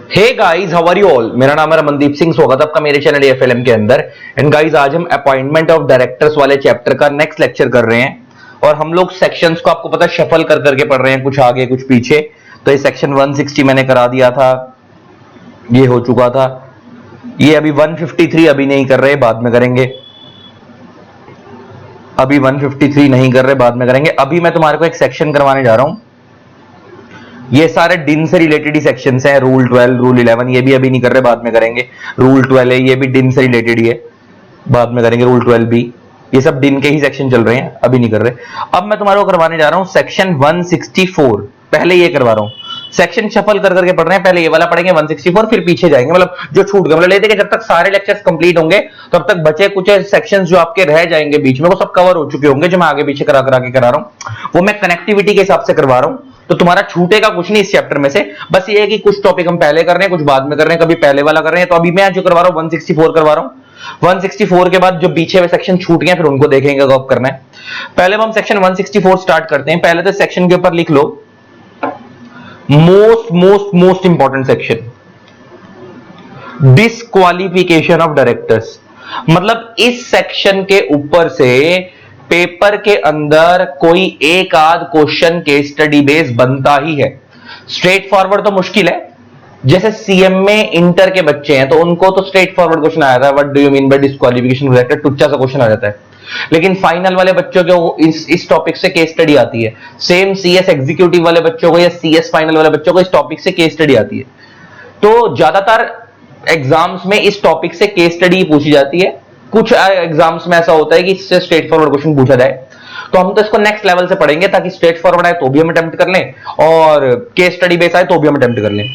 Hey guys, how are you all. मेरा नाम है रमनदीप सिंह। स्वागत है आपका मेरे चैनल एफएलएम के अंदर। एंड गाइस, आज हम अपॉइंटमेंट ऑफ डायरेक्टर्स वाले चैप्टर का नेक्स्ट लेक्चर कर रहे हैं और हम लोग सेक्शंस को आपको पता है शफल कर करके पढ़ रहे हैं, कुछ आगे कुछ पीछे। तो ये सेक्शन 160 मैंने करा दिया था, ये हो चुका था। ये अभी 153 अभी नहीं कर रहे, बाद में करेंगे। अभी 153 नहीं कर रहे, बाद में करेंगे। अभी मैं तुम्हारे को एक सेक्शन करवाने जा रहा हूं। ये सारे डिन से रिलेटेड ही सेक्शंस हैं। रूल 12, रूल 11, ये भी अभी नहीं कर रहे, बाद में करेंगे। रूल 12 है, ये भी डिन से रिलेटेड ही है, बाद में करेंगे। रूल 12 भी, ये सब डिन के ही सेक्शन चल रहे हैं, अभी नहीं कर रहे। अब मैं तुम्हारे को करवाने जा रहा हूं सेक्शन 164। पहले ये करवा रहा हूं, सेक्शन शफल कर करके पढ़ रहे हैं। पहले ये वाला पढ़ेंगे 164, फिर पीछे जाएंगे। मतलब जो छूट गए, मतलब लेते कि जब तक सारे लेक्चर्स कंप्लीट होंगे तब तक बचे कुछ सेक्शंस जो आपके रह जाएंगे बीच में, वो सब कवर हो चुके होंगे। जो मैं आगे पीछे करा रहा हूं वो मैं कनेक्टिविटी के हिसाब से करवा रहा हूं। तो तुम्हारा छूटेगा कुछ नहीं इस चैप्टर में से। बस ये है कि कुछ टॉपिक हम पहले कर रहे हैं, कुछ बाद में कर रहे हैं, कभी पहले वाला कर रहे हैं। तो अभी मैं जो करवा रहा हूं 164 करवा रहा हूं। 164 के बाद जो पीछे में सेक्शन छूट गए फिर उनको देखेंगे कब करना है। पहले हम सेक्शन 164 स्टार्ट करते हैं। पहले तो सेक्शन के ऊपर लिख लो most important section, disqualification of directors. मतलब इस सेक्शन के ऊपर से पेपर के अंदर कोई एक आध क्वेश्चन के स्टडी बेस बनता ही है। स्ट्रेट फॉरवर्ड तो मुश्किल है, जैसे सीएम में इंटर के बच्चे हैं तो उनको तो स्ट्रेट फॉरवर्ड क्वेश्चन आया था, what do you mean by disqualification director, टुच्चा सा क्वेश्चन आ जाता है। लेकिन फाइनल वाले बच्चों को इस टॉपिक से केस स्टडी आती है। सेम सीएस एग्जीक्यूटिव वाले बच्चों को या सीएस फाइनल वाले बच्चों को इस टॉपिक से केस स्टडी आती है। तो ज्यादातर एग्जाम्स में इस टॉपिक से केस स्टडी पूछी जाती है। कुछ एग्जाम्स में ऐसा होता है कि इससे स्ट्रेट फॉरवर्ड क्वेश्चन पूछा जाए। तो हम तो इसको नेक्स्ट लेवल से पढ़ेंगे ताकि स्ट्रेट फॉरवर्ड आए तो भी हम अटेम्प्ट कर लें और केस स्टडी बेस आए तो भी हम अटेम्प्ट कर लें।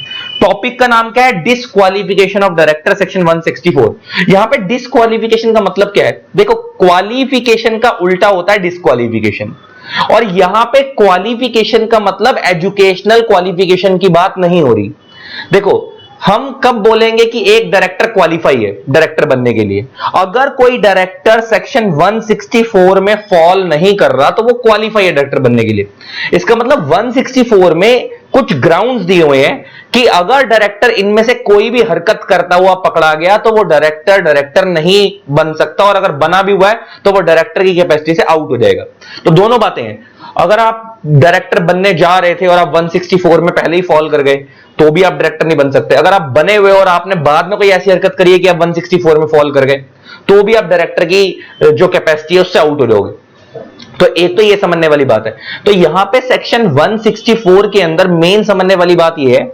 टॉपिक का नाम क्या है? Disqualification of director, section 164। यहां पे डिस्क्वालिफिकेशन का मतलब क्या है? देखो, क्वालिफिकेशन का उल्टा होता है डिस्क्वालिफिकेशन, और यहां पे क्वालिफिकेशन का मतलब एजुकेशनल क्वालिफिकेशन की बात नहीं हो रही। देखो, हम कब बोलेंगे कि एक डायरेक्टर क्वालिफाई है डायरेक्टर बनने के लिए? अगर कोई डायरेक्टर सेक्शन 164 में फॉल नहीं कर रहा तो वो क्वालिफाई है डायरेक्टर बनने के लिए। इसका मतलब 164 में कुछ ग्राउंड्स दिए हुए हैं कि अगर डायरेक्टर इनमें से कोई भी हरकत करता हुआ पकड़ा गया तो वो डायरेक्टर नहीं बन सकता, और अगर बना भी हुआ है तो वो डायरेक्टर की कैपेसिटी से आउट हो जाएगा। तो दोनों बातें हैं। अगर आप डायरेक्टर बनने जा रहे थे और आप 164 में पहले ही फॉल कर गए तो भी आप डायरेक्टर नहीं बन सकते। अगर आप बने हुए और आपने बाद में कोई ऐसी हरकत करी है कि आप 164 में फॉल कर गए तो भी आप डायरेक्टर की जो कैपेसिटी है उससे आउट हो जाओगे। तो एक तो ये समझने वाली बात है। तो यहां पे सेक्शन 164 के अंदर मेन समझने वाली बात ये है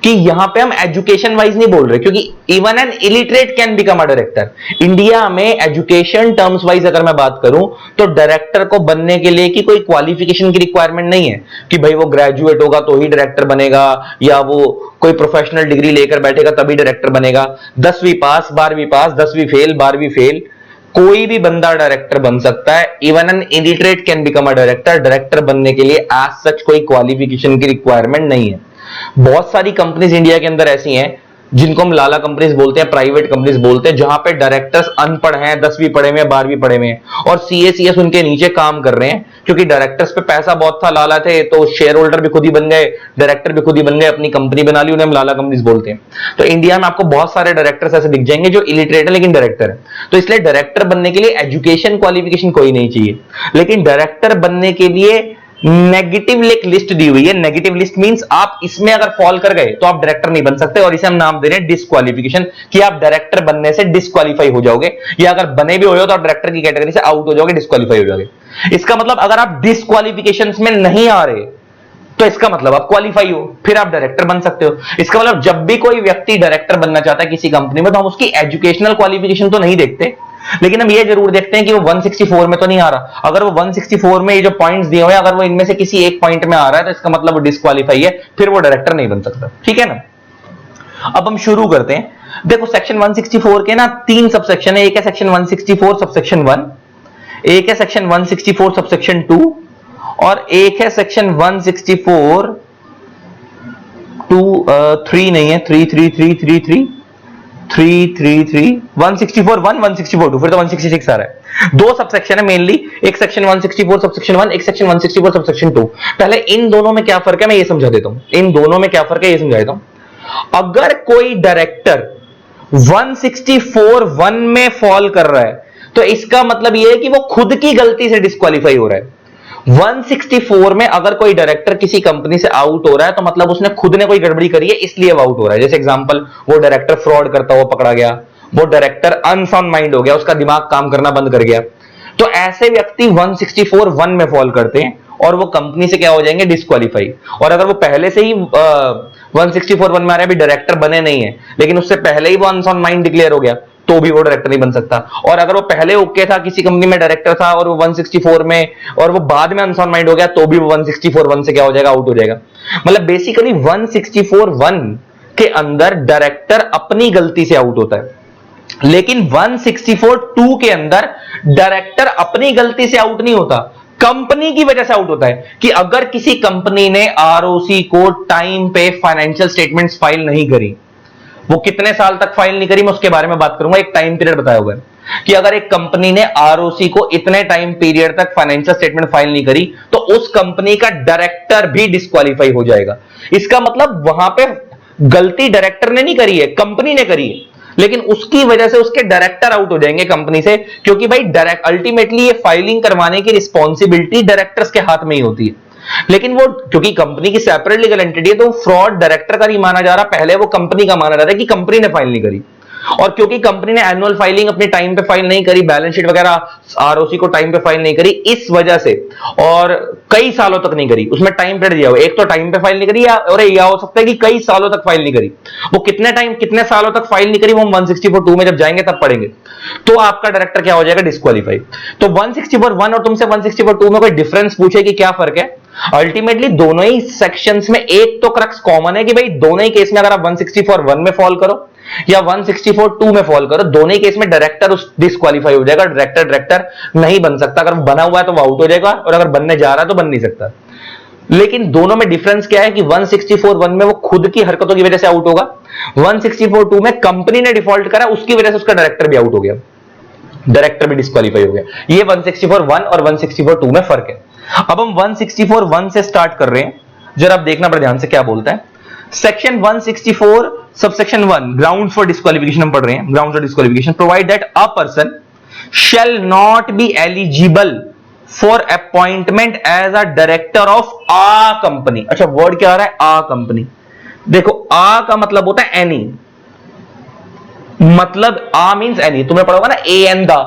कि यहां पे हम एजुकेशन वाइज नहीं बोल रहे, क्योंकि even an illiterate can become a director. India में एजुकेशन टर्म्स वाइज अगर मैं बात करूं तो डायरेक्टर को बनने के लिए की कोई क्वालिफिकेशन की रिक्वायरमेंट नहीं है कि भाई वो ग्रेजुएट होगा तो ही डायरेक्टर बनेगा या वो कोई प्रोफेशनल डिग्री लेकर बैठेगा तभी डायरेक्टर बनेगा। 10वीं पास, 12वीं पास, 10वीं फेल, 12वीं फेल, कोई भी बंदा डायरेक्टर बन सकता है। Even an illiterate can become a director. Director बनने के लिए एज सच कोई क्वालिफिकेशन की रिक्वायरमेंट नहीं है। बहुत सारी कंपनीज इंडिया के अंदर ऐसी हैं जिनको हम लाला कंपनीज बोलते हैं, प्राइवेट कंपनीज बोलते हैं, जहां पे डायरेक्टर्स अनपढ़ हैं, 10वीं पढ़े में, 12वीं पढ़े में, और सीएस उनके नीचे काम कर रहे हैं। क्योंकि डायरेक्टर्स पे पैसा बहुत था, लाला थे, तो शेयर होल्डर भी खुद ही बन गए, डायरेक्टर भी खुद ही बन गए, अपनी कंपनी बना ली, उन्हें हम लाला कंपनीज बोलते हैं। तो इंडिया में आपको बहुत सारे डायरेक्टर्स ऐसे दिख जाएंगे जो इलिटरेट है लेकिन डायरेक्टर है। तो इसलिए डायरेक्टर बनने के लिए एजुकेशन क्वालिफिकेशन कोई नहीं चाहिए। लेकिन डायरेक्टर बनने के लिए नेगेटिव एक लिस्ट दी हुई है। नेगेटिव लिस्ट मींस आप इसमें अगर फॉल कर गए तो आप डायरेक्टर नहीं बन सकते, और इसे हम नाम दे रहे हैं डिस्क्वालिफिकेशन, कि आप डायरेक्टर बनने से डिस्क्वालीफाई हो जाओगे, या अगर बने भी हो तो आप डायरेक्टर की कैटेगरी से आउट हो जाओगे, डिस्क्वालीफाई हो जाओगे। इसका मतलब अगर आप डिस्क्वालिफिकेशन में नहीं आ रहे तो इसका मतलब आप क्वालिफाई हो, फिर आप डायरेक्टर बन सकते हो। इसका मतलब जब भी कोई व्यक्ति डायरेक्टर बनना चाहता है किसी कंपनी में तो हम उसकी एजुकेशनल क्वालिफिकेशन तो नहीं देखते, लेकिन हम ये जरूर देखते हैं कि वो 164 में तो नहीं आ रहा। अगर वो 164 में ये जो पॉइंट्स दिए हुए हैं अगर वो इनमें से किसी एक पॉइंट में आ रहा है तो इसका मतलब वो डिस्क्वालीफाई है, फिर वो डायरेक्टर नहीं बन सकता। ठीक है ना? अब हम शुरू करते हैं। देखो, सेक्शन 164 के ना 3 सबसेक्शन है। एक है सेक्शन 164 सबसेक्शन 1, एक है सेक्शन 164 सबसेक्शन 2, और एक है सेक्शन 164 3 नहीं है, 33333 333 164 1 164 2, फिर तो 166 आ रहा है। 2 सबसेक्शन है मेनली, एक सेक्शन 164 सबसेक्शन 1, एक सेक्शन 164 सबसेक्शन 2। पहले इन दोनों में क्या फर्क है मैं ये समझा देता हूं। इन दोनों में क्या फर्क है ये समझा देता हूं। अगर कोई डायरेक्टर 164(1) में फॉल कर रहा है तो इसका मतलब यह है कि वो खुद की गलती से डिस्क्वालीफाई हो रहा है। 164 में अगर कोई डायरेक्टर किसी कंपनी से आउट हो रहा है तो मतलब उसने खुद ने कोई गड़बड़ी करी है, इसलिए वो आउट हो रहा है। जैसे एग्जांपल, वो डायरेक्टर फ्रॉड करता हुआ पकड़ा गया, वो डायरेक्टर अनसाउंड माइंड हो गया, उसका दिमाग काम करना बंद कर गया, तो ऐसे व्यक्ति 164(1) में फॉल करते हैं और वो कंपनी से क्या हो जाएंगे, डिस्क्वालीफाई। और अगर वो पहले से ही 164(1) में आ रहे हैं, अभी डायरेक्टर बने नहीं है, लेकिन उससे पहले ही वो अनसाउंड माइंड डिक्लेयर हो गया, तो भी वो डायरेक्टर नहीं बन सकता। और अगर वो पहले ओके था, किसी कंपनी में डायरेक्टर था और वो 164 में, और वो बाद में अनसाउंड माइंड हो गया, तो भी वो 164(1) से क्या हो जाएगा, आउट हो जाएगा। मतलब बेसिकली 164(1) के अंदर डायरेक्टर अपनी गलती से आउट होता है, लेकिन 164(2) के अंदर डायरेक्टर अपनी गलती से आउट नहीं होता, कंपनी की वजह से आउट होता है। कि अगर किसी कंपनी ने आरओसी को टाइम पे फाइनेंशियल स्टेटमेंट्स फाइल नहीं करी, वो कितने साल तक फाइल नहीं करी, मैं उसके बारे में बात करूंगा, एक टाइम पीरियड बताया हुआ है कि अगर एक कंपनी ने आरओसी को इतने टाइम पीरियड तक फाइनेंशियल स्टेटमेंट फाइल नहीं करी तो उस कंपनी का डायरेक्टर भी डिस्क्वालीफाई हो जाएगा। इसका मतलब वहां पे गलती डायरेक्टर ने नहीं करी है, कंपनी ने करी है, लेकिन उसकी वजह से उसके डायरेक्टर आउट हो जाएंगे कंपनी से, क्योंकि भाई डायरेक्ट अल्टीमेटली ये फाइलिंग करवाने की रिस्पॉन्सिबिलिटी डायरेक्टर्स के हाथ में ही होती है। लेकिन वो क्योंकि कंपनी की सेपरेट लीगल एंटिटी है तो फ्रॉड डायरेक्टर का नहीं माना जा रहा, पहले वो कंपनी का माना जा रहा है कि कंपनी ने फाइल नहीं करी। और क्योंकि कंपनी ने एनुअल फाइलिंग अपने टाइम पे फाइल नहीं करी, बैलेंस शीट वगैरह आरओसी को टाइम पे फाइल नहीं करी, इस वजह से, और कई सालों तक नहीं करी, उसमें टाइम पीरियड दिया हुआ, एक तो टाइम पे फाइल नहीं करी, और यह हो सकता है कि कई सालों तक फाइल नहीं करी। वो कितने टाइम, कितने सालों तक फाइल नहीं करी, वो हम 164(2) में जब जाएंगे तब पढ़ेंगे, तो आपका डायरेक्टर क्या हो जाएगा, डिस्क्वालीफाई। तो 164(1) और तुमसे 164(2) में कोई डिफरेंस पूछे कि क्या फर्क है, अल्टीमेटली दोनों ही सेक्शंस में एक तो क्रक्स कॉमन है कि भाई दोनों ही केस में अगर आप 164(1) में फॉल करो या 164(2) में फॉल करो, दोनों ही केस में डायरेक्टर डिस्क्वालीफाई हो जाएगा। डायरेक्टर नहीं बन सकता, अगर बना हुआ है तो वो आउट हो जाएगा, और अगर बनने जा रहा है तो बन नहीं सकता। लेकिन दोनों में डिफरेंस क्या है कि 164(1) में वो खुद की हरकतों की वजह से आउट होगा, 164(2) में कंपनी ने डिफॉल्ट करा, उसकी वजह से उसका डायरेक्टर भी आउट हो गया, डायरेक्टर भी डिस्क्वालीफाई हो गया। ये 164(1) और 164(2) में फर्क है। अब हम 164(1) से स्टार्ट कर रहे हैं, जरा आप देखना बड़े ध्यान से क्या बोलता है। Section 164 subsection 1 ground for disqualification हम पढ़ रहे हैं। Ground for disqualification provide that a person shall not be eligible for appointment as a director of a company. अच्छा, वर्ड क्या आ रहा है, आ कंपनी। देखो, आ का मतलब होता है एनी, मतलब आ मींस एनी, तुमने पढ़ा होगा ना ए एन दा,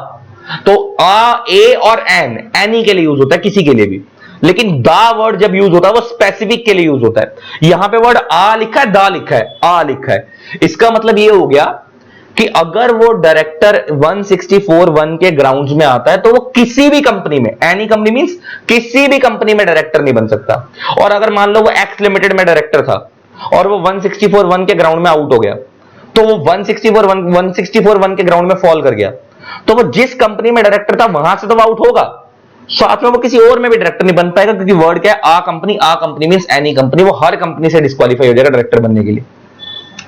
तो आ, ए और एन, एनी के लिए यूज होता है, किसी के लिए भी। लेकिन दा वर्ड जब यूज होता है वो स्पेसिफिक के लिए यूज होता है। यहां पे वर्ड आ लिखा है, दा लिखा है, आ लिखा है, इसका मतलब ये हो गया कि अगर वो डायरेक्टर 164(1) के ग्राउंड्स में आता है तो वो किसी भी कंपनी में, एनी कंपनी मींस किसी भी कंपनी में डायरेक्टर नहीं बन सकता। और अगर मान लो वो एक्स लिमिटेड में डायरेक्टर था और वो 164(1) के ग्राउंड में आउट हो गया, तो वो 164(1) के ग्राउंड में फॉल कर गया, तो वो जिस कंपनी में डायरेक्टर था वहां से तो वो आउट होगा, साथ में वो किसी और में भी डायरेक्टर नहीं बन पाएगा, क्योंकि वर्ड क्या है, आ कंपनी मींस एनी कंपनी, वो हर कंपनी से डिस्क्वालीफाई हो जाएगा डायरेक्टर बनने के लिए।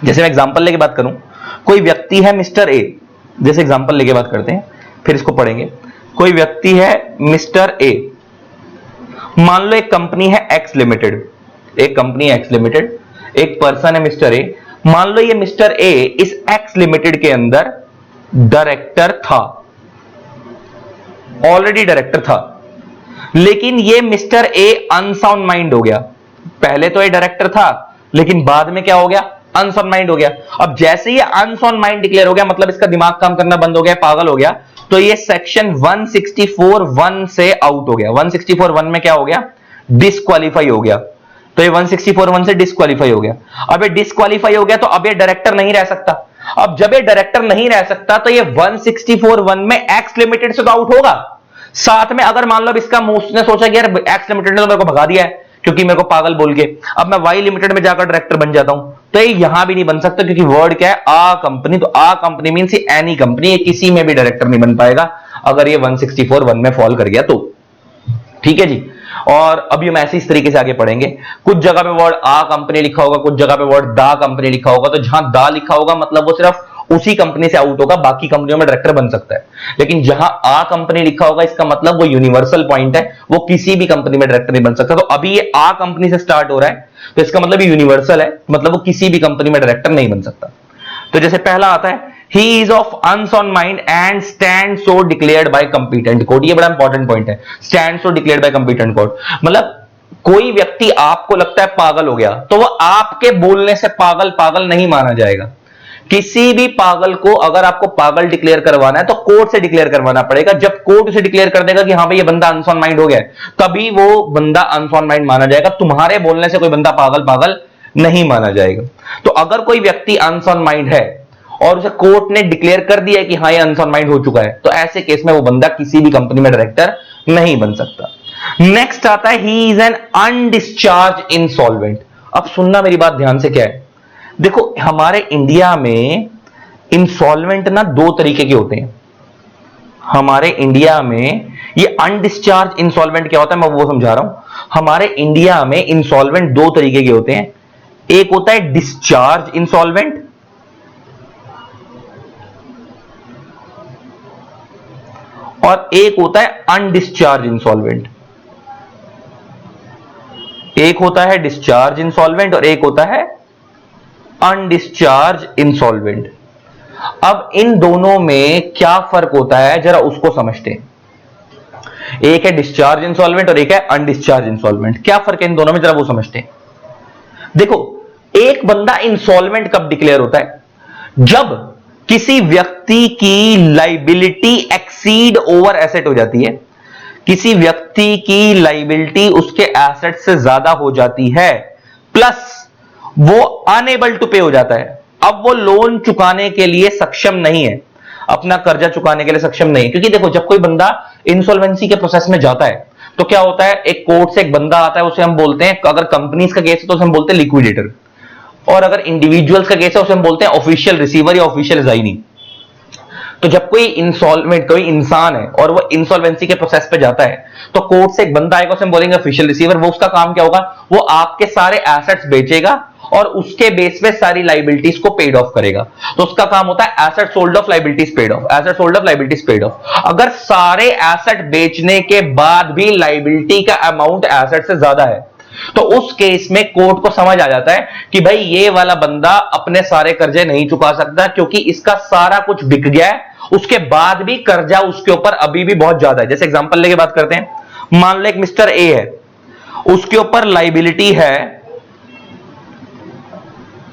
जैसे मैं एग्जांपल लेके बात करूं, कोई व्यक्ति है मिस्टर ए, जैसे एग्जांपल लेके बात करते हैं, फिर इसको पढ़ेंगे। कोई व्यक्ति है मिस्टर ए, मान लो एक कंपनी है एक्स लिमिटेड, एक कंपनी है एक्स लिमिटेड, एक पर्सन है मिस्टर ए, मान लो ये मिस्टर ए इस एक्स लिमिटेड के अंदर डायरेक्टर था, ऑलरेडी डायरेक्टर था, लेकिन ये मिस्टर ए अनसाउंड माइंड हो गया। पहले तो ये डायरेक्टर था लेकिन बाद में क्या हो गया, अनसाउंड माइंड हो गया। अब जैसे ये अनसाउंड माइंड डिक्लेयर हो गया, मतलब इसका दिमाग काम करना बंद हो गया, पागल हो गया, तो ये सेक्शन 164(1) से आउट हो गया। 164(1) में क्या हो गया, डिस्क्वालीफाई हो गया, तो ये 164(1) से डिस्क्वालीफाई हो गया। अब ये डिस्क्वालीफाई हो गया तो अब ये डायरेक्टर नहीं रह सकता। अब जब ये डायरेक्टर नहीं रह सकता तो ये 164(1) में एक्स लिमिटेड से तो आउट होगा, साथ में अगर मान लो इसका उसने सोचा कि यार एक्स लिमिटेड ने तो मेरे को भगा दिया है क्योंकि मेरे को पागल बोल के, अब मैं वाई लिमिटेड में जाकर डायरेक्टर बन जाता हूं, तो ये यहां भी नहीं बन सकता, क्योंकि वर्ड क्या है, आ कंपनी, तो आ कंपनी मींस एनी कंपनी, ये किसी में भी डायरेक्टर नहीं बन पाएगा अगर ये 164(1) में फॉल कर गया तो। ठीक है जी। और अभी हम ऐसे इस तरीके से आगे पढ़ेंगे, कुछ जगह पे वर्ड आ कंपनी लिखा होगा, कुछ जगह पे वर्ड दा कंपनी लिखा होगा, तो जहां दा लिखा होगा मतलब वो सिर्फ उसी कंपनी से आउट होगा, बाकी कंपनियों में डायरेक्टर बन सकता है। लेकिन जहां आ कंपनी लिखा होगा इसका मतलब वो यूनिवर्सल पॉइंट है, वो किसी भी कंपनी में डायरेक्टर नहीं बन सकता। तो अभी ये आ कंपनी से स्टार्ट हो रहा है तो इसका मतलब ये यूनिवर्सल है, मतलब वो किसी भी कंपनी में डायरेक्टर नहीं बन सकता। तो जैसे पहला आता है, he is of unsound mind and stands so declared by competent court। ये बड़ा इंपॉर्टेंट पॉइंट है, stands so declared by competent court। मतलब कोई व्यक्ति आपको लगता है पागल हो गया तो वो आपके बोलने से पागल पागल नहीं माना जाएगा। किसी भी पागल को अगर आपको पागल डिक्लेयर करवाना है तो कोर्ट से डिक्लेयर करवाना पड़ेगा। जब कोर्ट उसे डिक्लेयर कर देगा कि हाँ भाई ये बंदा अनसाउंड माइंड हो गया है, तभी वो बंदा अनसाउंड माइंड माना जाएगा। तुम्हारे बोलने से कोई बंदा पागल पागल नहीं माना जाएगा। तो अगर कोई व्यक्ति अनसाउंड माइंड है और उसे कोर्ट ने डिक्लेयर कर दिया है कि हाँ ये अनसाउंड माइंड हो चुका है, तो ऐसे केस में वो बंदा किसी भी कंपनी में डायरेक्टर नहीं बन सकता। नेक्स्ट आता है, he is an undischarged insolvent. अब सुनना मेरी बात ध्यान से, क्या है, देखो हमारे इंडिया में इंसॉल्वेंट ना दो तरीके के होते हैं। हमारे इंडिया में ये अनडिस्चार्ज इंसॉल्वेंट क्या होता है मैं वो समझा रहा हूं। हमारे इंडिया में इंसॉल्वेंट दो तरीके के होते हैं, एक होता है डिस्चार्ज इंसॉल्वेंट और एक होता है अनडिस्चार्ज इंसॉल्वेंट। एक होता है डिस्चार्ज इंसॉल्वेंट और एक होता है अनडिस्चार्ज इंसॉल्वेंट। अब इन दोनों में क्या फर्क होता है जरा उसको समझते हैं। एक है डिस्चार्ज इंसॉल्वेंट और एक है अनडिस्चार्ज इंसॉल्वेंट। क्या फर्क है इन दोनों में जरा वो समझते हैं। देखो, एक बंदा इंसॉल्वेंट कब डिक्लेयर होता है, जब किसी व्यक्ति की लाइबिलिटी एक्सीड ओवर एसेट हो जाती है। किसी व्यक्ति की लाइबिलिटी उसके एसेट से ज्यादा हो जाती है, प्लस वो अनएबल टू पे हो जाता है। अब वो लोन चुकाने के लिए सक्षम नहीं है, अपना कर्जा चुकाने के लिए सक्षम नहीं है। क्योंकि देखो, जब कोई बंदा इंसॉल्वेंसी के प्रोसेस में जाता है तो क्या होता है, एक कोर्ट से एक बंदा आता है, उसे हम बोलते हैं, अगर कंपनीज का केस है तो उसे हम बोलते हैं लिक्विडेटर, और अगर इंडिविजुअल्स का केस है उसे हम बोलते हैं ऑफिशियल रिसीवर या ऑफिशियल रिजाइनी। तो जब कोई इंसॉल्वेंट कोई इंसान है और वो इंसॉल्वेंसी के प्रोसेस पे जाता है तो कोर्ट से एक बंदा आएगा, उसे हम बोलेंगे ऑफिशियल रिसीवर। वो उसका काम क्या होगा, वो आपके सारे एसेट्स बेचेगा और उसके बेस पे सारी लाइबिलिटीज को पेड ऑफ करेगा। तो उसका काम होता है asset sold off liabilities paid of, asset sold off liabilities paid of. अगर सारे एसेट बेचने के बाद भी लाइबिलिटी का अमाउंट एसेट से ज्यादा है तो उस केस में कोर्ट को समझ आ जाता है कि भाई ये वाला बंदा अपने सारे कर्जे नहीं चुका सकता, क्योंकि इसका सारा कुछ बिक गया है, उसके बाद भी कर्जा उसके ऊपर अभी भी बहुत ज्यादा है। जैसे एग्जांपल लेके बात करते हैं, मान लो एक मिस्टर ए है, उसके ऊपर लाइबिलिटी है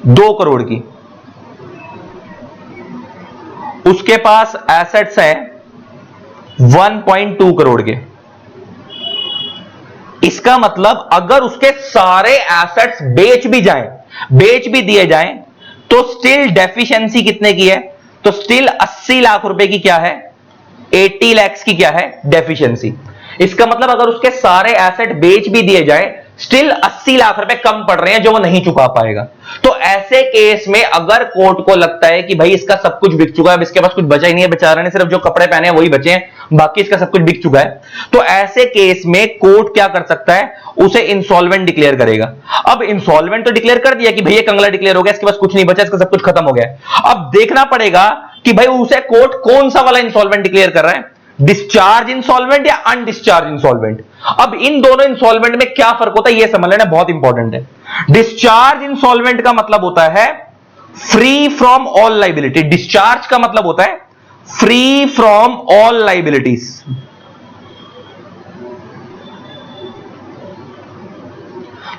2 करोड़ की, उसके पास एसेट्स हैं 1.2 करोड़ के। इसका मतलब अगर उसके सारे एसेट्स बेच भी दिए जाएं तो स्टिल डेफिशिएंसी कितने की है, तो स्टिल 80 लाख रुपए की क्या है, 80 लाख की क्या है डेफिशिएंसी। इसका मतलब अगर उसके सारे एसेट बेच भी दिए जाए स्टिल 80 लाख रुपए कम पड़ रहे हैं जो वो नहीं चुका पाएगा। तो ऐसे केस में अगर कोर्ट को लगता है कि भाई इसका सब कुछ बिक चुका है, अब इसके पास कुछ बचा ही नहीं है, बेचारे ने सिर्फ जो कपड़े पहने हैं वही बचे हैं, बाकी इसका सब कुछ बिक चुका है, तो ऐसे केस में कोर्ट क्या कर सकता है, उसे इंसॉल्वेंट डिक्लेयर करेगा। अब इंसॉल्वेंट तो डिक्लेयर कर दिया कि भैया कंगला डिक्लेयर हो गया, इसके पास कुछ नहीं बचा, इसका सब कुछ खत्म हो गया। अब देखना पड़ेगा कि भाई उसे कोर्ट कौन सा वाला इंसॉल्वेंट डिक्लेयर कर रहा है, डिस्चार्ज इंसॉल्वेंट या अनडिस्चार्ज इंसॉल्वेंट। अब इन दोनों इंसॉल्वेंट में क्या फर्क होता है यह समझ लेना, बहुत इंपॉर्टेंट है। डिस्चार्ज इंसॉल्वेंट का मतलब होता है free from all liability, discharge का मतलब होता है फ्री फ्रॉम ऑल लाइबिलिटीज।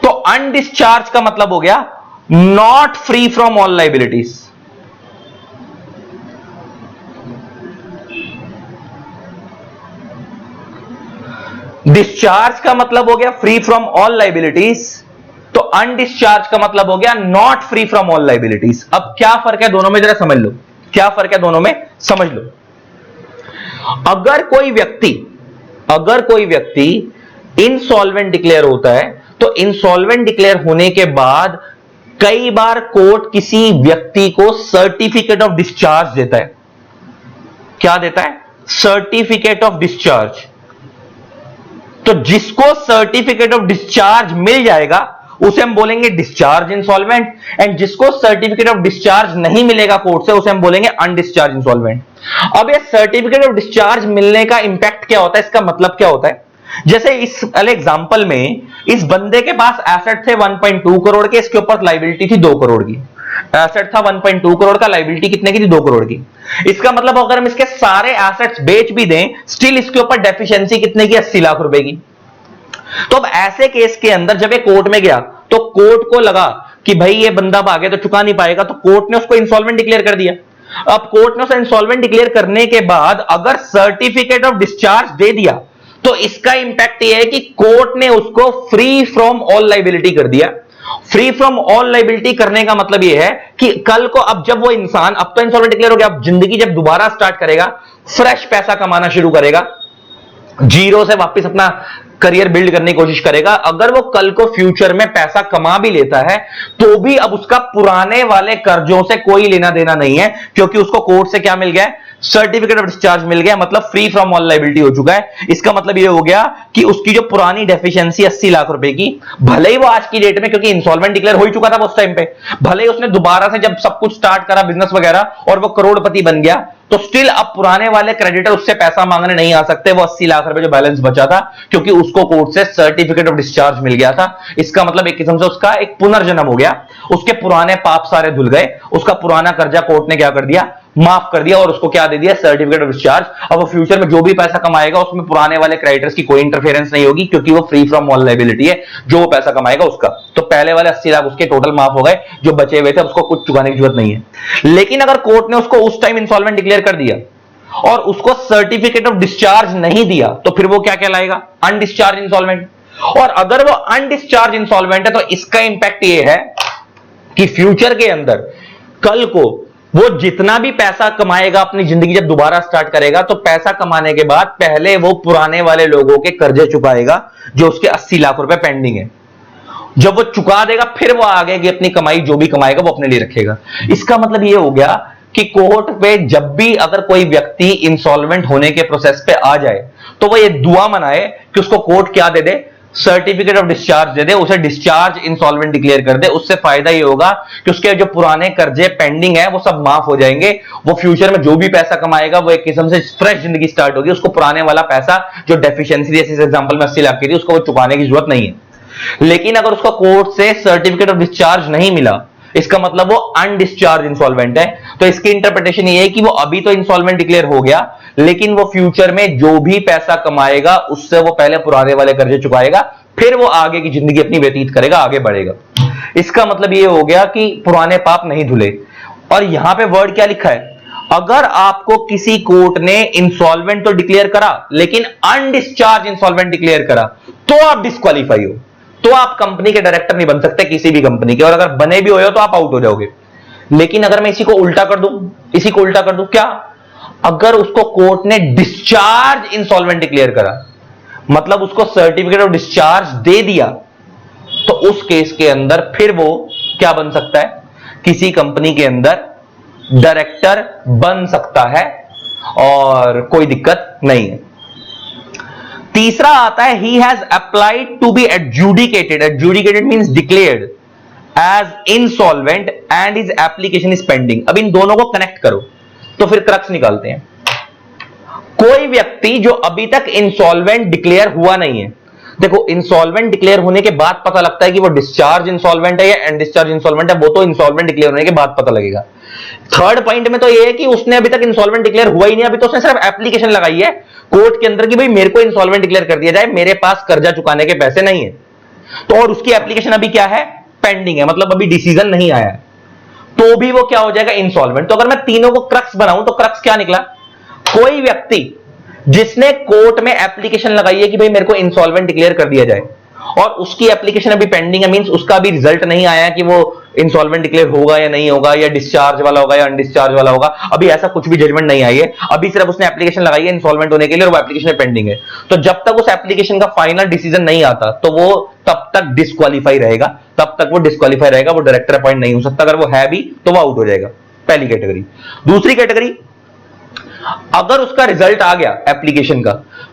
तो अनडिस्चार्ज का मतलब हो गया not free from all liabilities. Discharge का मतलब हो गया फ्री फ्रॉम ऑल लाइबिलिटीज, तो अनडिस्चार्ज का मतलब हो गया not free from all liabilities. अब क्या फर्क है दोनों में जरा समझ लो, क्या फर्क है दोनों में समझ लो। अगर कोई व्यक्ति इंसॉल्वेंट डिक्लेयर होता है तो इंसॉल्वेंट डिक्लेयर होने के बाद कई बार कोर्ट किसी व्यक्ति को सर्टिफिकेट ऑफ डिस्चार्ज देता है। क्या देता है, सर्टिफिकेट ऑफ डिस्चार्ज। तो जिसको सर्टिफिकेट ऑफ डिस्चार्ज मिल जाएगा उसे हम बोलेंगे डिस्चार्ज इंसॉल्वेंट, एंड जिसको सर्टिफिकेट ऑफ डिस्चार्ज नहीं मिलेगा कोर्ट से उसे हम बोलेंगे अनडिस्चार्ज इंसॉल्वेंट। अब ये सर्टिफिकेट ऑफ डिस्चार्ज मिलने का इंपैक्ट क्या होता है, इसका मतलब क्या होता है? जैसे इस एग्जांपल में इस बंदे के पास एसेट थे 1.2 करोड़ के, इसके ऊपर लायबिलिटी थी 2 करोड़ की। एसेट था 1.2 करोड़ का, लायबिलिटी कितने की थी? 2 करोड़ की। इसका मतलब अगर हम इसके सारे एसेट्स बेच भी दें, स्टिल इसके ऊपर डेफिशिएंसी कितने की? 80 लाख रुपए की। तो अब ऐसे केस के अंदर जब ये कोर्ट में गया तो कोर्ट को लगा कि भाई ये बंदा आगे तो चुका नहीं पाएगा, तो कोर्ट ने उसको इंसॉल्वेंट डिक्लेयर कर दिया। अब कोर्ट ने उसे इंसॉल्वेंट डिक्लेयर करने के बाद अगर सर्टिफिकेट ऑफ डिस्चार्ज दे दिया तो इसका इंपैक्ट यह है कि कोर्ट ने उसको फ्री फ्रॉम ऑल लायबिलिटी कर दिया। फ्री फ्रॉम ऑल लायबिलिटी करने का मतलब यह है कि कल को अब जब वो इंसान, अब तो इंसॉल्वेंट डिक्लेयर हो गया, अब जिंदगी जब दोबारा स्टार्ट करेगा, फ्रेश पैसा कमाना शुरू करेगा, जीरो से वापस अपना करियर बिल्ड करने की कोशिश करेगा। अगर वो कल को फ्यूचर में पैसा कमा भी लेता है तो भी अब उसका पुराने वाले कर्जों से कोई लेना देना नहीं है, क्योंकि उसको कोर्ट से क्या मिल गया है? सर्टिफिकेट ऑफ डिस्चार्ज मिल गया, मतलब फ्री फ्रॉम ऑल लायबिलिटी हो चुका है। इसका मतलब ये हो गया कि उसकी जो पुरानी डेफिशिएंसी 80 लाख रुपए की, भले ही वो आज की डेट में, क्योंकि इंसॉल्वेंट डिक्लेयर हो ही चुका था उस टाइम पे, भले ही उसने दोबारा से जब सब कुछ स्टार्ट करा बिजनेस वगैरह और वो करोड़पति बन गया, तो स्टिल अब पुराने वाले क्रेडिटर उससे पैसा मांगने नहीं आ सकते वो 80 लाख रुपए जो बैलेंस बचा था, क्योंकि उसको कोर्ट से सर्टिफिकेट ऑफ डिस्चार्ज मिल गया था। इसका मतलब एक किस्म से उसका एक पुनर्जन्म हो गया, उसके पुराने पाप सारे धुल गए, उसका पुराना कर्जा कोर्ट ने क्या कर दिया? माफ कर दिया, और उसको क्या दे दिया? Certificate of discharge. अब वो फ्यूचर में जो भी पैसा कमाएगा उसमें पुराने वाले क्रेडिटर्स की कोई इंटरफेरेंस नहीं होगी, क्योंकि वो फ्री फ्रॉम ऑल लायबिलिटी है, जो वो पैसा कमाएगा उसका। तो पहले वाले 80 लाख उसके टोटल माफ हो गए, जो बचे हुए थे उसको कुछ चुकाने की जरूरत नहीं है। लेकिन अगर कोर्ट ने उसको उस टाइम इंसॉल्वेंट डिक्लेयर कर दिया और उसको सर्टिफिकेट ऑफ डिस्चार्ज नहीं दिया, तो फिर वो क्या कहलाएगा? Undischarged insolvent. और अगर वो अनडिस्चार्ज इंसॉल्वेंट है तो इसका इंपैक्ट ये है कि फ्यूचर के अंदर कल को वो जितना भी पैसा कमाएगा अपनी जिंदगी जब दोबारा स्टार्ट करेगा, तो पैसा कमाने के बाद पहले वो पुराने वाले लोगों के कर्जे चुकाएगा जो उसके 80 लाख रुपए पेंडिंग है। जब वो चुका देगा फिर वो आगे की अपनी कमाई जो भी कमाएगा वो अपने लिए रखेगा। इसका मतलब ये हो गया कि कोर्ट पे जब भी अगर कोई व्यक्ति इंसॉल्वेंट होने के प्रोसेस पे आ जाए तो वो ये दुआ मनाए कि उसको कोर्ट क्या दे दे? सर्टिफिकेट ऑफ डिस्चार्ज दे दे, उसे डिस्चार्ज इंसॉल्वेंट डिक्लेयर कर दे। उससे फायदा ये होगा कि उसके जो पुराने कर्जे पेंडिंग है वो सब माफ हो जाएंगे। वो फ्यूचर में जो भी पैसा कमाएगा वो एक किस्म से फ्रेश जिंदगी स्टार्ट होगी, उसको पुराने वाला पैसा जो डेफिशिएंसी जैसे इस एग्जांपल में 80 लाख की थी उसको वो चुकाने की जरूरत नहीं है। लेकिन अगर उसको कोर्ट से सर्टिफिकेट ऑफ डिस्चार्ज नहीं मिला, इसका मतलब वो अनडिस्चार्ज इंसॉल्वेंट है। तो इसकी इंटरप्रिटेशन ये है कि वो अभी तो इंसॉल्वेंट डिक्लेयर हो गया, लेकिन वो फ्यूचर में जो भी पैसा कमाएगा उससे वो पहले पुराने वाले कर्जे चुकाएगा, फिर वो आगे की जिंदगी अपनी व्यतीत करेगा, आगे बढ़ेगा। इसका मतलब ये हो गया कि पुराने पाप नहीं धुले। और यहां पे वर्ड क्या लिखा है? अगर आपको किसी कोर्ट ने इंसॉल्वेंट तो डिक्लेयर करा लेकिन अनडिस्चार्ज इंसॉल्वेंट डिक्लेयर करा तो आप डिस्क्वालीफाई हो, तो आप कंपनी के डायरेक्टर नहीं बन सकते किसी भी कंपनी के, और अगर बने भी हो तो आप आउट हो जाओगे। लेकिन अगर मैं इसी को उल्टा कर दूं, क्या? अगर उसको कोर्ट ने डिस्चार्ज इंसॉल्वेंट डिक्लेयर करा, मतलब उसको सर्टिफिकेट ऑफ डिस्चार्ज दे दिया, तो उस केस के अंदर फिर वो क्या बन सकता है? किसी कंपनी के अंदर डायरेक्टर बन सकता है और कोई दिक्कत नहीं है। तीसरा आता है he has applied to be adjudicated means declared as insolvent and his application is pending। अब इन दोनों को कनेक्ट करो तो फिर क्रक्स निकालते हैं। कोई व्यक्ति जो अभी तक इंसॉल्वेंट डिक्लेयर हुआ नहीं है, देखो इंसॉल्वेंट डिक्लेयर होने के बाद पता लगता है कि वो डिस्चार्ज इंसॉल्वेंट है या अनडिस्चार्ज इंसॉल्वेंट है, वो तो इंसॉल्वेंट डिक्लेयर होने के बाद पता लगेगा। थर्ड पॉइंट में तो ये है कि उसने अभी तक इंसॉल्वेंट डिक्लेयर हुआ ही नहीं, अभी तो उसने सिर्फ एप्लीकेशन लगाई है कोर्ट के अंदर कि भाई मेरे को इंसॉल्वेंट डिक्लेयर कर दिया जाए, मेरे पास कर्जा चुकाने के पैसे नहीं है। तो और उसकी एप्लीकेशन अभी क्या है? पेंडिंग है, मतलब अभी डिसीजन नहीं आया है, तो भी वो क्या हो जाएगा? इंसॉल्वेंट। तो अगर मैं तीनों को क्रक्स बनाऊं तो क्रक्स क्या निकला? कोई व्यक्ति जिसने कोर्ट में एप्लीकेशन लगाई है कि भाई मेरे को इंसॉल्वेंट डिक्लेयर कर दिया जाए और उसकी एप्लीकेशन अभी पेंडिंग है, मींस उसका भी रिजल्ट नहीं आया कि वो इंसॉल्वेंट डिक्लेयर होगा या नहीं होगा, या डिस्चार्ज वाला होगा या अनडिस्चार्ज वाला होगा, अभी ऐसा कुछ भी जजमेंट नहीं आई है, अभी सिर्फ उसने एप्लीकेशन लगाई है इंसॉल्वेंट होने के लिए और वो एप्लीकेशन पेंडिंग है। तो जब तक उस एप्लीकेशन का फाइनल डिसीजन नहीं आता तो वो तब तक डिस्क्वालीफाई रहेगा, वो डायरेक्टर अपॉइंट नहीं हो सकता। अगर वो है भी तो वो आउट हो जाएगा, पहली कैटेगरी। दूसरी कैटेगरी, अगर उसका रिजल्ट आ गया एप्लीकेशन का,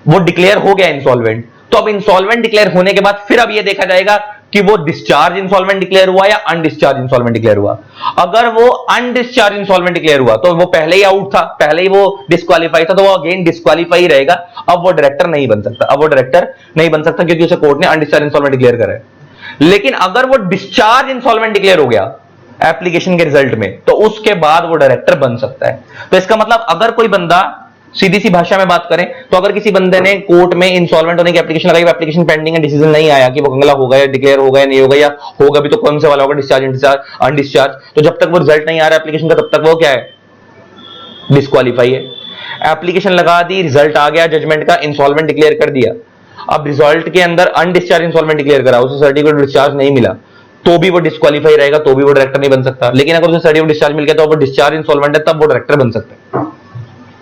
वो डिक्लेयर हो गया इंसॉल्वेंट, तो अब इंसॉल्वेंट डिक्लेयर होने के बाद फिर अब ये देखा जाएगा कि वो डिस्चार्ज इंसॉल्वेंट डिक्लेयर हुआ या अनडिस्चार्ज इंसॉल्वेंट डिक्लेयर हुआ। अगर वो अनडिस्चार्ज इंसॉल्वेंट डिक्लेयर हुआ तो वो पहले ही आउट था, पहले ही वो डिस्क्वालीफाई था, तो वो अगेन डिस्क्वालीफाई रहेगा। अब वो डायरेक्टर नहीं बन सकता, अब वो डायरेक्टर नहीं बन सकता क्योंकि उसे कोर्ट ने अनडिस्चार्ज इंसॉल्वेंट डिक्लेयर करा है। लेकिन अगर वो डिस्चार्ज इंसॉल्वेंट डिक्लेयर हो गया एप्लीकेशन के रिजल्ट में, तो उसके बाद वो डायरेक्टर बन सकता है। तो इसका मतलब अगर कोई बंदा, सीधी सी भाषा में बात करें तो अगर किसी बंदे ने कोर्ट में इंसॉल्वेंट होने की एप्लीकेशन लगाई, एप्लीकेशन पेंडिंग है, डिसीजन नहीं आया कि वो कंगला होगा या डिक्लेयर होगा या नहीं होगा, या होगा भी तो कौन से वाला होगा, डिस्चार्ज अनडिस्चार्ज, तो जब तक वो रिजल्ट नहीं आ रहा एप्लीकेशन का तब तक वो क्या है, डिस्क्वालीफाई है। एप्लीकेशन लगा दी, रिजल्ट आ गया जजमेंट का, इंसॉल्वेंट डिक्लेयर कर दिया, अब रिजल्ट के अंदर अनडिस्चार्ज इंसॉल्वेंट डिक्लेयर करा, उसे सर्टिफिकेट डिस्चार्ज नहीं मिला, तो भी वो डिस्क्वालीफाई रहेगा, तो भी वो डायरेक्टर नहीं बन सकता। लेकिन अगर उसे सर्टिफिकेट डिस्चार्ज मिल गया तो वो डिस्चार्ज इंसॉल्वेंट है, तब वो डायरेक्टर बन सकता है,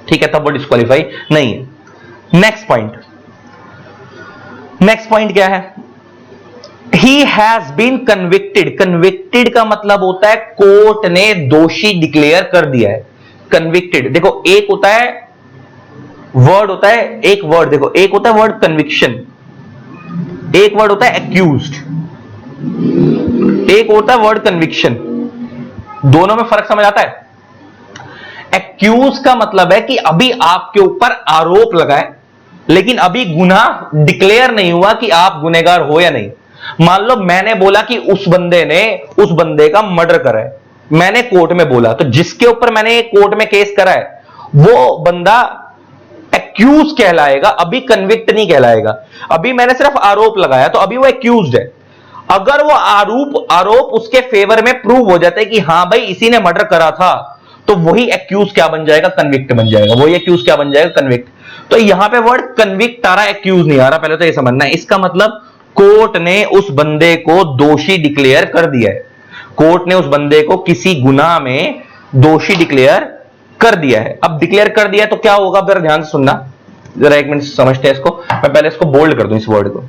ठीक है, तब वो डिस्क्वालीफाई नहीं है। नेक्स्ट पॉइंट क्या है, he has been convicted. Convicted का मतलब होता है कोर्ट ने दोषी डिक्लेयर कर दिया है। कन्विक्टेड, देखो एक होता है वर्ड, होता है एक वर्ड, देखो एक होता है वर्ड कन्विक्शन, एक वर्ड होता है एक्यूज्ड, एक होता है वर्ड कन्विक्शन। दोनों में फर्क समझ आता है। एक्यूज का मतलब है कि अभी आपके ऊपर आरोप लगा है लेकिन अभी गुनाह डिक्लेयर नहीं हुआ कि आप गुनहगार हो या नहीं। मान लो मैंने बोला कि उस बंदे ने उस बंदे का मर्डर करा है, मैंने कोर्ट में बोला, तो जिसके ऊपर मैंने कोर्ट में केस करा है वो बंदा एक्यूज कहलाएगा, अभी कन्विक्ट नहीं कहलाएगा। अभी मैंने सिर्फ आरोप लगाया तो अभी वो एक्यूज्ड है। अगर वो आरोप उसके फेवर में प्रूव हो जाता है कि हां भाई इसी ने मर्डर करा था, तो वही एक्यूज क्या बन जाएगा, कन्विक्ट बन जाएगा। वही एक्यूज क्या बन जाएगा, कन्विक्ट। तो यहां पे वर्ड कन्विक्ट आ रहा है, एक्यूज नहीं आ रहा, पहले तो ये समझना है। इसका मतलब कोर्ट ने उस बंदे को दोषी डिक्लेयर कर दिया है, कोर्ट ने उस बंदे को किसी गुनाह में दोषी डिक्लेयर कर दिया है। अब डिक्लेयर कर दिया तो क्या होगा, जरा ध्यान से सुनना, जरा एक मिनट समझते हैं इसको। मैं पहले इसको बोल्ड कर दूं, इस वर्ड को।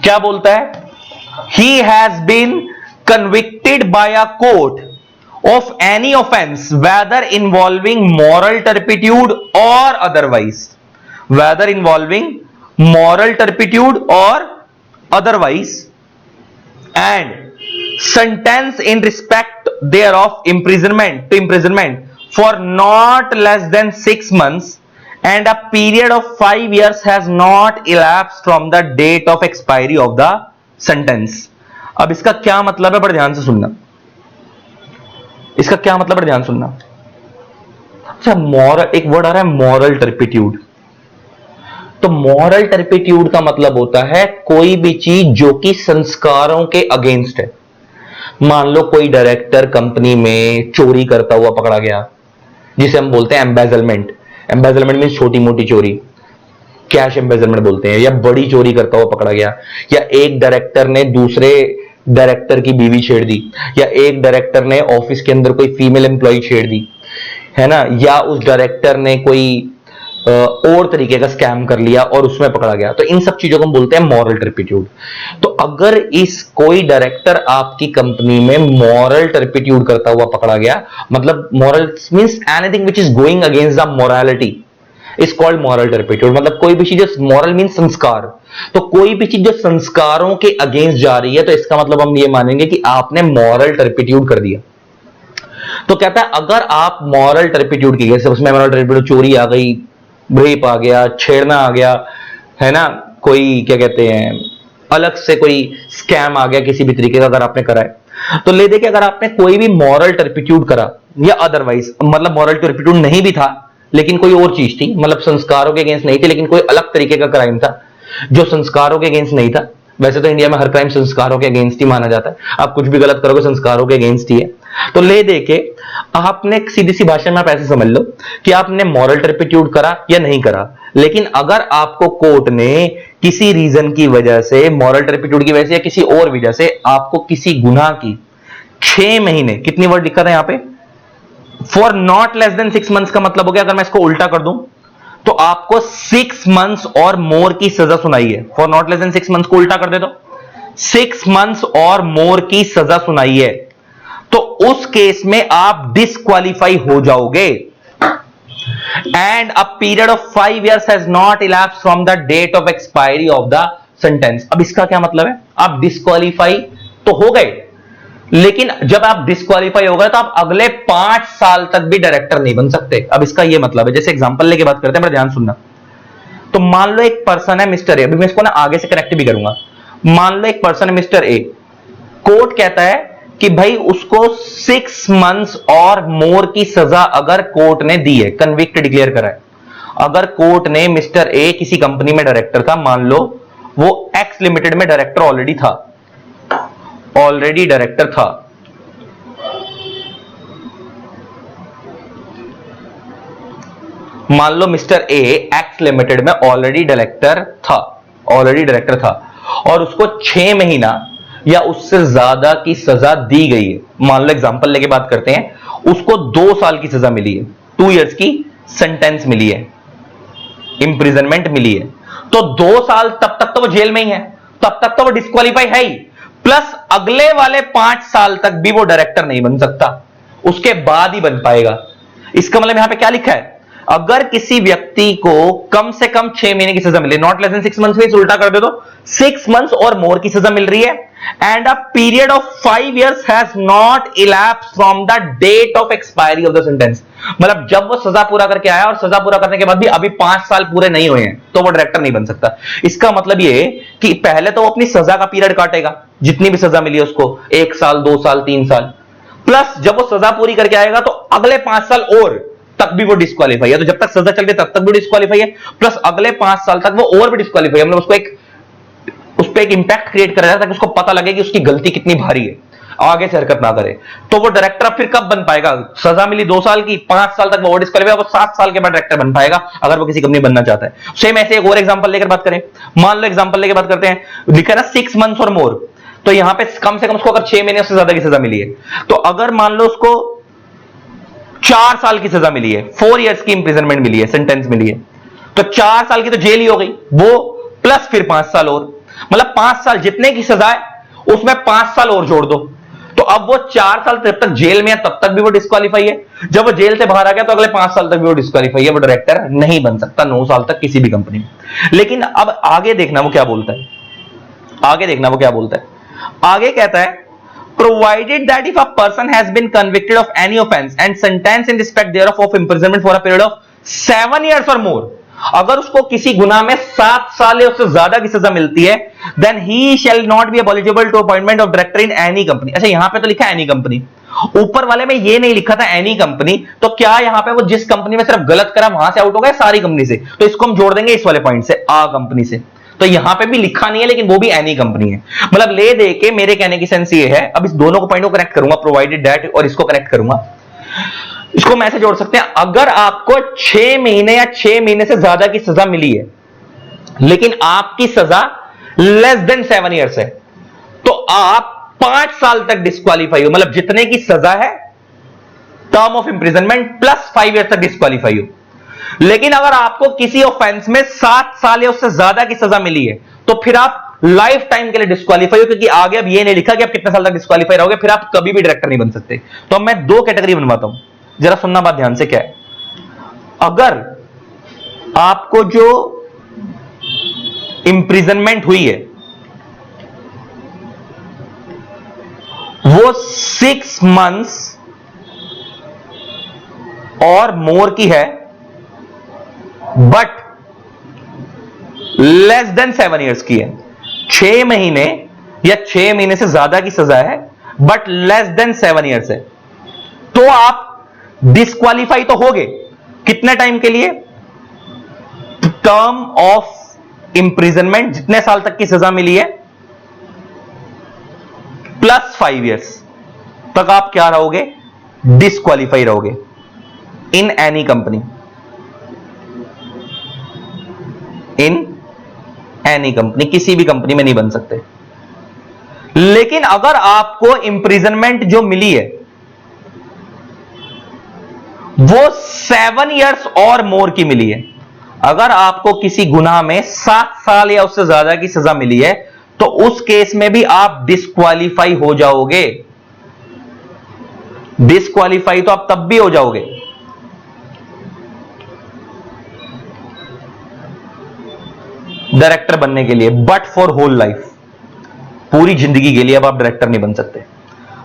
क्या बोलता है, he has been convicted by a court of any offence whether involving moral turpitude or otherwise, whether involving moral turpitude or otherwise, and sentence in respect thereof imprisonment for not less than 6 months and a period of 5 years has not elapsed from the date of expiry of the sentence। अब इसका क्या मतलब है, बड़े ध्यान से सुनना, इसका क्या मतलब बड़े ध्यान सुनना। अच्छा, मॉरल, एक वर्ड आ रहा है मॉरल टर्पिट्यूड। तो मॉरल टर्पिट्यूड का मतलब होता है कोई भी चीज जो कि संस्कारों के अगेंस्ट है। मान लो कोई डायरेक्टर कंपनी में चोरी करता हुआ पकड़ा गया, जिसे हम बोलते हैं एम्बेजलमेंट। एम्बेजलमेंट मीन छोटी मोटी चोरी, कैश एम्बेजलमेंट बोलते हैं। या बड़ी चोरी करता हुआ पकड़ा गया, या एक डायरेक्टर ने दूसरे डायरेक्टर की बीवी छेड़ दी, या एक डायरेक्टर ने ऑफिस के अंदर कोई फीमेल एम्प्लॉय छेड़ दी, है ना, या उस डायरेक्टर ने कोई और तरीके का स्कैम कर लिया और उसमें पकड़ा गया, तो इन सब चीजों को हम बोलते हैं मॉरल टर्पिट्यूड। तो अगर इस कोई डायरेक्टर आपकी कंपनी में मॉरल टर्पिट्यूड करता हुआ पकड़ा गया, मतलब moral means anything which is going against the morality is called moral turpitude. मतलब कोई भी चीज, मॉरल मींस संस्कार, तो कोई भी चीज जो संस्कारों के अगेंस्ट जा रही है, तो इसका मतलब हम ये मानेंगे कि आपने मॉरल टर्पिट्यूड कर दिया। तो कहता है अगर आप मॉरल टर्पिट्यूड की, जैसे उसमें मॉरल टर्पिट्यूड, चोरी आ गई, रेप आ गया, छेड़ना आ गया, है ना, कोई क्या कहते हैं अलग से कोई स्कैम आ गया किसी भी तरीके का अगर आपने करा है, तो ले देखिए अगर आपने कोई भी मॉरल टर्पिट्यूड करा या अदरवाइज, मतलब मॉरल टर्पिट्यूड नहीं भी था लेकिन कोई और चीज थी, मतलब संस्कारों के अगेंस्ट नहीं थी लेकिन कोई अलग तरीके का क्राइम था जो संस्कारों के अगेंस्ट नहीं था। वैसे तो इंडिया में हर क्राइम संस्कारों के अगेंस्ट ही माना जाता है, आप कुछ भी गलत करोगे संस्कारों के अगेंस्ट ही है। तो ले देके आपने सीधी सी भाषा में आप ऐसे समझ लो कि आपने मॉरल टर्पिट्यूड करा या नहीं करा, लेकिन अगर आपको कोर्ट ने किसी रीजन की वजह से, मॉरल टर्पिट्यूड की वजह से या किसी और वजह से आपको किसी गुनाह की 6 महीने, कितनी वर्ड लिखा था यहां पे, for not less than 6 months का मतलब हो गया, अगर मैं इसको उल्टा कर दूं तो आपको 6 मंथ्स और मोर की सजा सुनाई है। For not less than 6 months को उल्टा कर दे तो 6 मंथ्स और मोर की सजा सुनाई है, तो उस केस में आप डिस्क्वालीफाई हो जाओगे। And a period of 5 years has not elapsed from the date of expiry of the sentence. अब इसका क्या मतलब है, आप डिस्क्वालीफाई तो हो गए, लेकिन जब आप डिस्क्वालीफाई हो गए तो आप अगले 5 साल तक भी डायरेक्टर नहीं बन सकते। अब इसका यह मतलब है, जैसे एग्जांपल लेके बात करते हैं, बड़ा ध्यान सुनना। तो मान लो एक पर्सन है मिस्टर ए, अभी मैं इसको ना आगे से कनेक्ट भी करूंगा। मान लो एक पर्सन है मिस्टर ए, कोर्ट कहता है कि भाई उसको 6 मंथ्स और मोर की सजा अगर कोर्ट ने दी है, कन्विक्ट डिक्लेयर करा है, अगर कोर्ट ने मिस्टर ए किसी कंपनी में डायरेक्टर था, मान लो वो एक्स लिमिटेड में डायरेक्टर ऑलरेडी डायरेक्टर था, मान लो मिस्टर ए एक्स लिमिटेड में ऑलरेडी डायरेक्टर था और उसको 6 महीना या उससे ज्यादा की सजा दी गई है। मान लो एग्जांपल लेके बात करते हैं, उसको 2 साल की सजा मिली है, 2 years की सेंटेंस मिली है, इंप्रिजनमेंट मिली है, तो 2 साल तब तक तो वो जेल में ही है, तब तक तो वो डिस्क्वालीफाई है ही, प्लस अगले वाले 5 साल तक भी वो डायरेक्टर नहीं बन सकता, उसके बाद ही बन पाएगा। इसका मतलब यहां पे क्या लिखा है, अगर किसी व्यक्ति को कम से कम 6 महीने की सजा मिले, नॉट लेस देन 6 मंथ्स में उल्टा कर दे तो 6 मंथ्स और मोर की सजा मिल रही है, and a period of 5 years has not elapsed from the date of expiry of the sentence. मतलब जब वो सजा पूरा करके आया और सजा पूरा करने के बाद भी अभी 5 साल पूरे नहीं हुए हैं, तो वो डायरेक्टर नहीं बन सकता। इसका मतलब ये कि पहले तो वो अपनी सजा का पीरियड काटेगा, जितनी भी सजा मिली है उसको, 1 साल 2 साल 3 साल, प्लस जब वो सजा पूरी करके आएगा तो अगले 5 साल और तक भी वो डिस्क्वालीफाई है, तो जब तक सजा चल रही है तब तक भी डिस्क्वालीफाई है, प्लस अगले 5 साल तक वो और भी डिस्क्वालीफाई है। मतलब उस पर एक इंपैक्ट क्रिएट करेगा ताकि उसको पता लगे कि उसकी गलती कितनी भारी है, आगे से हरकत ना करे। तो वो डायरेक्टर फिर कब बन पाएगा, सजा मिली 2 साल की, 5 साल तक वो डिस्क्वालीफाई, वो 7 साल के बाद डायरेक्टर बन पाएगा अगर वो किसी कंपनी बनना चाहता है। सेम ऐसे एक और एग्जांपल लेकर बात करें, मान लो एग्जांपल लेकर बात करते हैं, लिखा है ना 6 मंथ्स और मोर, तो यहां पे कम से कम उसको अगर 6 महीने से ज्यादा की सजा मिली है, तो अगर मान लो उसको 4 साल की सजा मिली है, 4 years की इंप्रिजनमेंट मिली है, सेंटेंस मिली है, तो 4 साल की तो जेल ही हो गई वो, प्लस फिर 5 साल और, मतलब 5 साल जितने की सजा है उसमें 5 साल और जोड़ दो, तो अब वो 4 साल जब तक जेल में है तब तक भी वो डिस्क्वालीफाई है, जब वो जेल से बाहर आ गया तो अगले 5 साल तक भी वो डिस्क्वालीफाई है, वो डायरेक्टर नहीं बन सकता 9 साल तक किसी भी कंपनी में। लेकिन अब आगे देखना वो क्या बोलता है, आगे कहता है, provided that if a person has been convicted of any offense and sentenced in respect thereof of imprisonment for a period of 7 years or more, अगर उसको किसी गुनाह में 7 साल या उससे ज्यादा की सजा मिलती है, then he shall not be eligible to appointment of director in any company। अच्छा यहां पे तो लिखा है any company, ऊपर वाले में ये नहीं लिखा था any company, तो क्या यहां पे वो जिस कंपनी में सिर्फ गलत करा वहां से आउट हो गया, सारी कंपनी से, तो इसको हम जोड़ देंगे इस वाले पॉइंट से, आ कंपनी से। तो यहां पे भी लिखा नहीं है लेकिन वो भी एनी कंपनी है, मतलब ले दे के मेरे कहने की सेंस ये है। अब इस दोनों को पॉइंट को कनेक्ट करूंगा, प्रोवाइडेड दैट और इसको कनेक्ट करूंगा, इसको मैं ऐसे जोड़ सकते हैं, अगर आपको 6 महीने या 6 महीने से ज्यादा की सजा मिली है लेकिन आपकी सजा लेस देन 7 years है, तो आप 5 साल तक डिस्क्वालीफाई हो, मतलब जितने की सजा है term of imprisonment plus 5 years तक डिस्क्वालीफाई हो। लेकिन अगर आपको किसी ऑफेंस में 7 साल या उससे ज्यादा की सजा मिली है तो फिर आप लाइफ टाइम के लिए डिस्क्वालीफाई हो, क्योंकि आगे अब ये नहीं लिखा कि आप कितने साल तक डिस्क्वालीफाई रहोगे, फिर आप कभी भी डायरेक्टर नहीं बन सकते। तो अब मैं 2 कैटेगरी बनवाता हूं, जरा सुनना बात ध्यान से। क्या है, अगर आपको जो इंप्रिजनमेंट हुई है वो 6 months और मोर की है बट लेस देन 7 years की है, 6 महीने या 6 महीने से ज्यादा की सजा है बट लेस देन 7 years है, तो आप डिस्क्वालीफाई तो होगे कितने टाइम के लिए, टर्म ऑफ इंप्रिजनमेंट जितने साल तक की सजा मिली है प्लस 5 years तक आप क्या रहोगे, डिस्क्वालीफाई रहोगे इन एनी कंपनी, इन एनी कंपनी, किसी भी कंपनी में नहीं बन सकते। लेकिन अगर आपको इंप्रिजनमेंट जो मिली है वो 7 years और मोर की मिली है, अगर आपको किसी गुनाह में 7 साल या उससे ज्यादा की सजा मिली है तो उस केस में भी आप डिस्क्वालीफाई हो जाओगे। डिस्क्वालीफाई तो आप तब भी हो जाओगे डायरेक्टर बनने के लिए, बट फॉर होल लाइफ, पूरी जिंदगी के लिए अब आप डायरेक्टर नहीं बन सकते।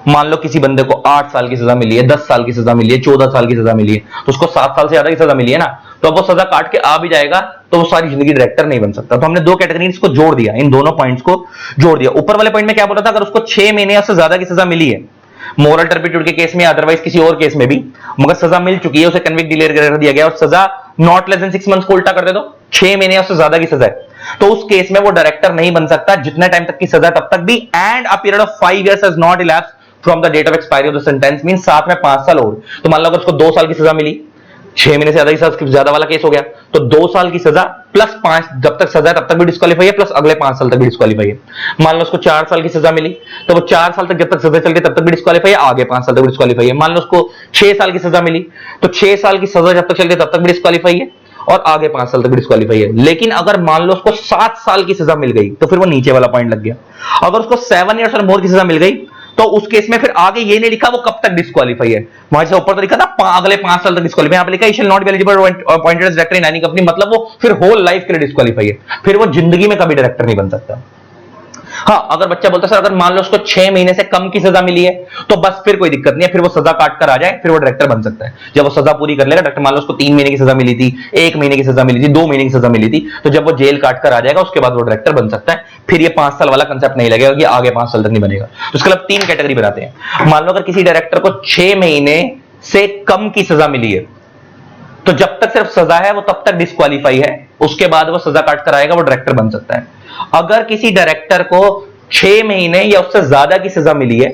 मान लो किसी बंदे को 8 साल की सजा मिली है, 10 साल की सजा मिली है, 14 साल की सजा मिली है, तो उसको 7 साल से ज्यादा की सजा मिली है ना, तो अब वो सजा काट के आ भी जाएगा तो वो सारी जिंदगी डायरेक्टर नहीं बन सकता। तो हमने दो कैटेगरीज को जोड़ दिया, इन दोनों पॉइंट्स को जोड़ दिया। ऊपर वाले पॉइंट में क्या बोला था, अगर उसको 6 महीने या उससे ज्यादा की सजा मिली है मोरल टर्पिट्यूड के केस में, अदरवाइज किसी और केस में भी, मगर सजा मिल चुकी है, उसे कन्विक्ट डिक्लेयर कर दिया गया और सजा नॉट लेस देन 6 मंथ्स को उल्टा कर दे दो, 6 महीने या उससे ज्यादा की सजा है, तो उस केस में वो डायरेक्टर नहीं बन सकता जितने टाइम तक की सजा तब तक भी, and a period of 5 years has not elapsed from the date of expiry of the sentence, mean साथ में 5 साल और। तो मान लो अगर उसको 2 साल की सजा मिली, 6 महीने से ज्यादा की सजा, ज्यादा वाला केस हो गया, तो 2 साल की सजा प्लस 5, जब तक सजा है तब तक भी डिस्क्वालीफाई है, प्लस अगले 5 साल तक भी डिस्क्वालीफाई है। मान लो उसको 4 साल की सजा मिली, तो वो 4 साल तक जब तक सजा चलती है तब तक भी डिस्क्वालीफाई है, आगे 5 साल तक भी डिस्क्वालीफाई है। मान लो उसको 6 साल की सजा मिली, तो 6 साल की सजा जब तक चलती है तब तक भी डिस्क्वालीफाई है और आगे 5 साल तक भी डिस्क्वालीफाई है। लेकिन अगर मान लो उसको 7 साल की सजा मिल गई, तो फिर वो नीचे वाला पॉइंट लग गया। अगर उसको 7 years और मोर की सजा मिल गई, तो उस केस में फिर आगे ये नहीं लिखा वो कब तक डिस्क्वालीफाई है, वहां से ऊपर तो लिखा था अगले 5 साल तक डिस्क्वालीफाई, यहां पे लिखा shall not be eligible appointed as director in any company, मतलब वो फिर होल लाइफ के लिए डिस्क्वालीफाई है, फिर वो जिंदगी में कभी डायरेक्टर नहीं बन सकता। हाँ, अगर बच्चा बोलता सर अगर मान लो उसको 6 महीने से कम की सजा मिली है, तो बस फिर कोई दिक्कत नहीं है, फिर वो सजा काट कर आ जाए, फिर वो डायरेक्टर बन सकता है। जब वो सजा पूरी कर लेगा डायरेक्टर, मान लो उसको 3 महीने की सजा मिली थी, 1 महीने की सजा मिली थी, 2 महीने की सजा मिली थी, तो जब वो जेल काट कर आ जाएगा उसके बाद वो डायरेक्टर बन सकता है। फिर ये 5 साल वाला कंसेप्ट नहीं लगेगा कि आगे 5 साल तक नहीं बनेगा। तो उसके लिए 3 कैटेगरी बनाते हैं। मान लो अगर किसी डायरेक्टर को 6 महीने से कम की सजा मिली है, तो जब तक सिर्फ सजा है वो तब तक डिस्क्वालीफाई है, उसके बाद वो सजा काट कर आएगा, वो डायरेक्टर बन सकता है। अगर किसी डायरेक्टर को 6 महीने या उससे ज्यादा की सजा मिली है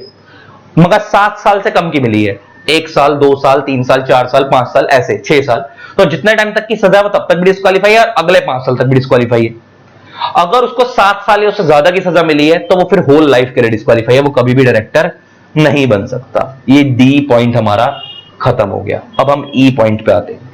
मगर 7 साल से कम की मिली है, 1 साल, 2 साल, 3 साल, 4 साल, 5 साल, ऐसे 6 साल, तो जितने टाइम तक की सजा है वो तब तक भी डिस्क्वालीफाई है और अगले 5 साल तक भी डिस्क्वालीफाई है। अगर उसको 7 साल या उससे ज्यादा की सजा मिली है तो वो फिर होल लाइफ के लिए डिस्क्वालीफाई है, वो कभी भी डायरेक्टर नहीं बन सकता। ये डी पॉइंट हमारा खत्म हो गया। अब हम ई पॉइंट पे आते हैं।